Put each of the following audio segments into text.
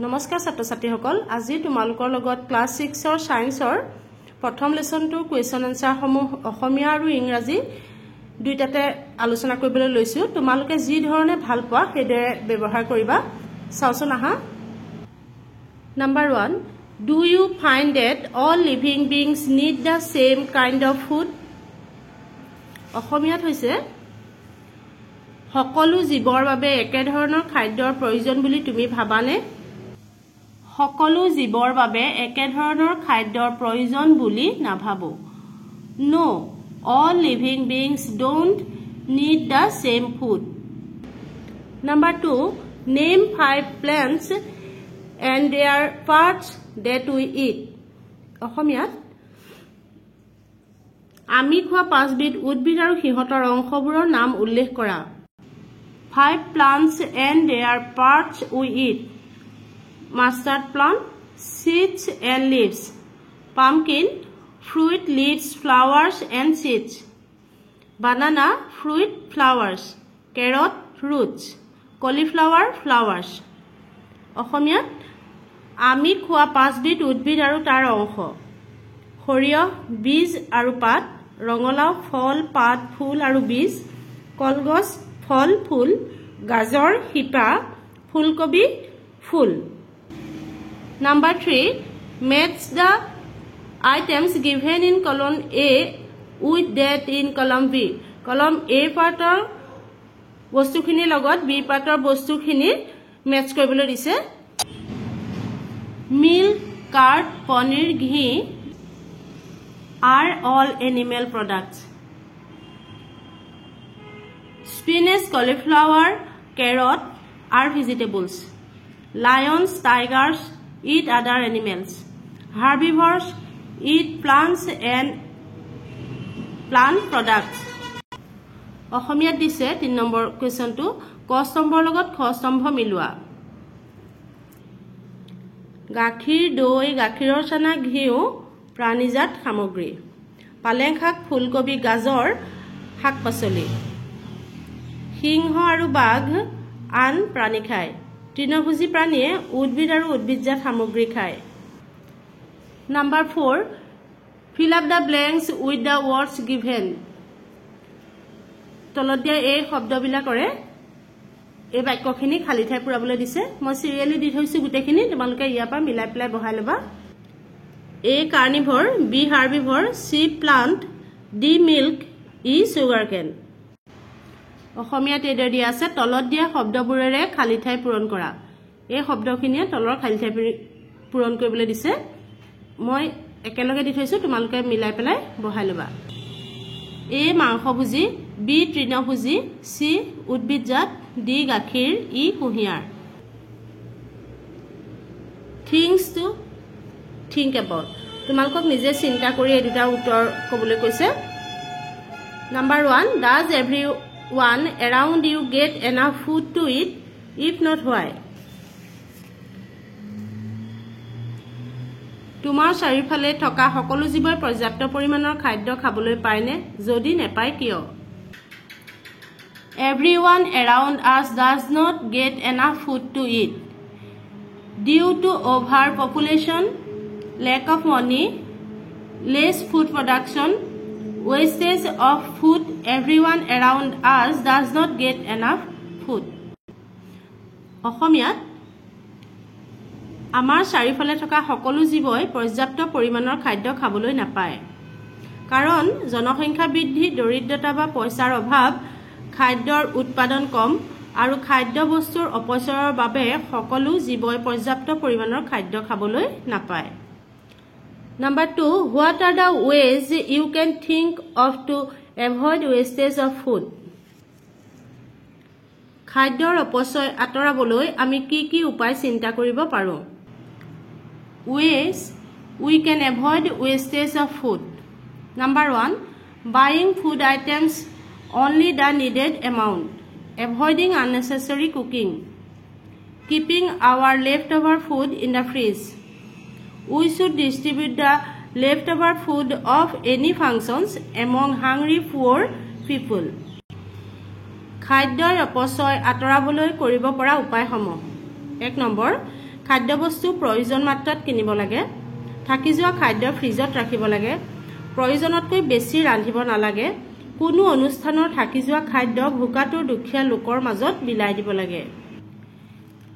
নমস্কাৰ ছাত্ৰ ছাত্ৰীসকল আজি তোমালোকৰ লগত ক্লাছ 6 ৰ সায়েন্সৰ প্ৰথম লেসনটোৰ কোৱেশ্চন আনসাৰ সমূহ অসমীয়া আৰু ইংৰাজী দুইটাতে আলোচনা কৰিবলৈ লৈছো তোমালোকে যি ধৰণে ভাল পোৱা সেইদৰে ব্যৱহাৰ কৰিবা চাওচোন আহা Number 1 Do you find that all living beings need the same kind of food অসমীয়াত হৈছে সকলো জীৱৰ বাবে একে ধৰণৰ খাদ্যৰ প্ৰয়োজন বুলি তুমি ভাবানে সকলো জীৱৰ বাবে একে ধৰণৰ খাদ্যৰ প্ৰয়োজন বুলি নাভাবো No all living beings don't need the same food Number 2 Name 5 plants and their parts that we eat অসমীয়াত আমি খোৱা 5 বিধ উদ্ভিদ আৰু সিহঁতৰ অংশবোৰৰ নাম উল্লেখ কৰা 5 plants and their parts we eat Mustard plant, seeds and leaves. Pumpkin, fruit, leaves, flowers and seeds. Banana, fruit, flowers. Carrot, roots. Cauliflower, flowers. অসমীয়াত আমি খোৱা 5 বিধ উদ্ভিদ আৰু তাৰ অংশ সৰিয়হ বীজ আৰু পাত ৰঙলাও ফল পাত ফুল আৰু বীজ কলগছ ফল ফুল গাজৰ শিপা ফুলকবি ফুল Number 3 match the items given in column A with that in column B column A পাৰ্টৰ বস্তুখিনি লগত B পাৰ্টৰ বস্তুখিনি ম্যাচ কৰিবলৈ দিছে milk curd paneer ghee are all animal products spinach cauliflower carrot are vegetables lions tigers eat other animals herbivores eat plants and plant products অসমীয়াত দিছে 3 number কোৱেশ্চনটো ক স্তম্ভৰ লগত খ স্তম্ভ মিলোৱা গাখীৰ দৈ গাখীৰৰ চানা ঘিউ প্ৰাণীজাত সামগ্ৰী পালেং শাক ফুলকবি গাজৰ শাক পাচলি সিংহ আৰু বাঘ আন প্ৰাণী খায় তৃণভোজী প্ৰাণীয়ে উদ্ভিদ আৰু উদ্ভিদজাত সামগ্ৰী খায় Number 4 Fill up the blanks with the words given তলত দিয়া এই শব্দবিলাকৰে এই বাক্যখিনি খালি ঠাই পুৰাবলৈ দিছে মই সিৰিয়ালি দি থৈছো গুটেখিনি তোমালোকে ইয়াৰ পৰা মিলাই পেলাই বহাই লবা A carnivore B herbivore C plant D milk E sugarcane অসমীয়াত এডৰ দিয়া আছে তলত দিয়া শব্দবোৰেৰে খালি ঠাই পূৰণ কৰা এই শব্দখিনিয়ে তলৰ খালি ঠাই পূৰণ কৰিবলৈ দিছে মই একেলগে দি থৈছো তোমালোকে মিলাই পেলাই বহাই লবা এ মাংসভোজী বি তৃণভোজী সি উদ্ভিদজাত ডি গাখীৰ ই কুঁহিয়াৰ থিংস টু থিংক এবাউট তোমালোকক নিজে চিন্তা কৰি এই দুটা উত্তৰ ক'বলৈ কৈছে Number 1 Does everyone around you get enough food to eat if not why তোমাৰ চাৰিওফালে থকা সকলো জীৱই পৰ্যাপ্ত পৰিমাণৰ খাদ্য খাবলৈ পায়নে যদি নেপায় কিয় Everyone around us does not get enough food to eat due to overpopulation lack of money less food production wastage of food everyone around us does not get enough food অসমীয়াত আমাৰ চাৰিফালে থকা সকলো জীৱই পৰ্যাপ্ত পৰিমাণৰ খাদ্য খাবলৈ নাপায় কাৰণ জনসংখ্যা বৃদ্ধি দৰিদ্ৰতা বা পইচাৰ অভাৱ খাদ্যৰ উৎপাদন কম আৰু খাদ্য বস্তুৰ অপচয়ৰ বাবে সকলো জীৱই পৰ্যাপ্ত পৰিমাণৰ খাদ্য খাবলৈ নাপায় Number 2 What are the ways you can think of to avoid wastage of food খাদ্যৰ অপচয় আঁতৰাবলৈ আমি কি উপায় চিন্তা কৰিব পাৰো Ways we can avoid wastage of food Number 1 Buying food items only the needed amount avoiding unnecessary cooking keeping our leftover food in the fridge We should distribute the leftover food of any functions among hungry poor people. খাদ্যৰ অপচয় আঁতৰাবলৈ কৰিব পৰা উপায়সমূহ 1 number খাদ্যবস্তু প্ৰয়োজন মাত্ৰাত কিনিব লাগে থাকি যোৱা খাদ্য ফ্ৰিজত ৰাখিব লাগে প্ৰয়োজনতকৈ বেছি ৰান্ধিব নালাগে কোনো অনুষ্ঠানৰ থাকি যোৱা খাদ্য ভোকাতুৰ দুখীয়া লোকৰ মাজত বিলাই দিব লাগে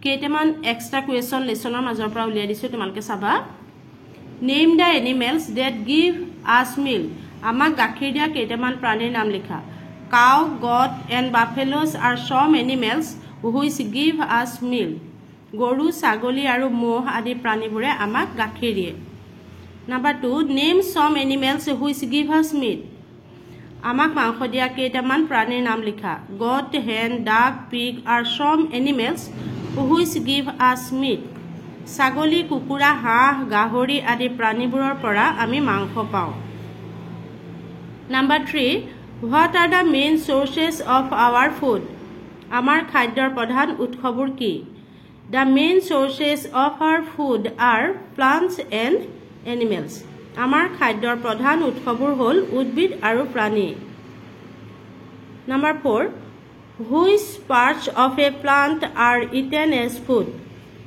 কেইটামান এক্সট্ৰা কুৱেশ্যন লেসনৰ মাজৰ পৰা উলিয়াই দিছো তোমালোকে চাবা name the animals that give us milk আমাক গাখীৰ দিয়া কেইটামান প্ৰাণীৰ নাম লিখা cow goat and buffaloes are some animals which give us milk গৰু ছাগলী আৰু মহ আদি প্ৰাণীবোৰে আমাক গাখীৰ দিয়ে number 2 name some animals which give us meat আমাক মাংস দিয়া কেইটামান প্ৰাণীৰ নাম লিখা goat hen duck pig are some animals which give us meat ছাগলী কুকুৰা হাঁহ গাহৰি আদি প্ৰাণীবোৰৰ পৰা আমি মাংস পাওঁ number 3 what are the main sources of our food আমাৰ খাদ্যৰ প্ৰধান উৎসবোৰ কি the main sources of our food are plants and animals আমাৰ খাদ্যৰ প্ৰধান উৎসবোৰ হ'ল উদ্ভিদ আৰু প্ৰাণী number 4 which parts of a plant are eaten as food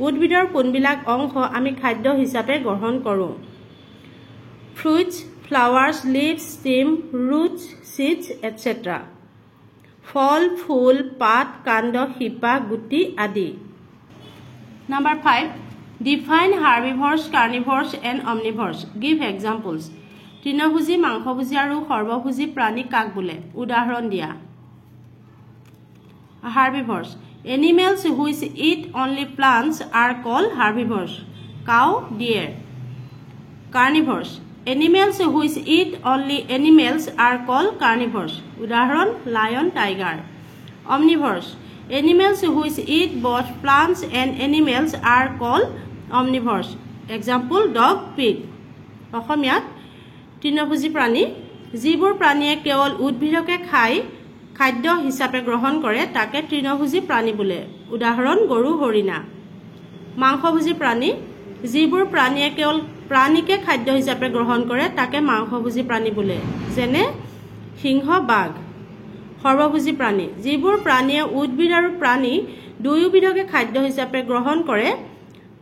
উদ্ভিদৰ কোনবিলাক অংশ আমি খাদ্য হিচাপে গ্ৰহণ কৰোঁ fruits flowers leaves stem roots seeds etcetera ফল ফুল পাত কাণ্ড শিপা গুটি আদি number 5 define herbivores carnivores and omnivores give examples তৃণভোজী মাংসভোজী আৰু সৰ্বভোজী প্ৰাণী কাক বোলে উদাহৰণ দিয়া herbivores animals which eat only plants are called herbivores cow deer carnivores animals which eat only animals are called carnivores উদাহৰণ lion tiger omnivores animals which eat both plants and animals are called omnivores example dog pig অসমীয়াত তৃণভোজী প্ৰাণী যিবোৰ প্ৰাণীয়ে কেৱল উদ্ভিদকে খাই খাদ্য হিচাপে গ্ৰহণ কৰে তাকে তৃণভোজী প্ৰাণী বোলে উদাহৰণ গৰু হৰিণা মাংসভোজী প্ৰাণী যিবোৰ প্ৰাণীয়ে কেৱল প্ৰাণীকে খাদ্য হিচাপে গ্ৰহণ কৰে তাকে মাংসভোজী প্ৰাণী বোলে যেনে সিংহ বাঘ সৰ্বভোজী প্ৰাণী যিবোৰ প্ৰাণীয়ে উদ্ভিদ আৰু প্ৰাণী দুয়োবিধকে খাদ্য হিচাপে গ্ৰহণ কৰে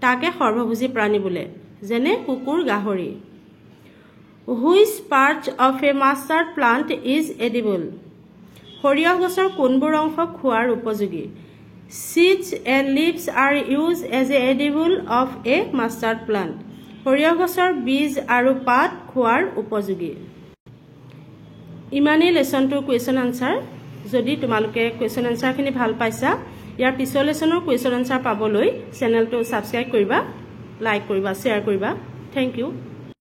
তাকে সৰ্বভোজী প্ৰাণী বোলে যেনে কুকুৰ গাহৰি which parts of a mustard plant is edible সৰিয়হ গছৰ কোনবোৰ অংশ খোৱাৰ উপযোগী seeds and leaves are use as a edible of a mustard plant সৰিয়হ গছৰ বীজ আৰু পাত খোৱাৰ উপযোগী ইমানেই লেসনটোৰ কুৱেশ্যন আনসাৰ যদি তোমালোকে কুৱেশ্যন আনসাৰখিনি ভাল পাইছা ইয়াৰ পিছৰ লেসনৰ কুৱেশ্যন আনসাৰ পাবলৈ চেনেলটো সাবস্ক্ৰাইব কৰিবা লাইক কৰিবা শ্বেয়াৰ কৰিবা থ্যাংক ইউ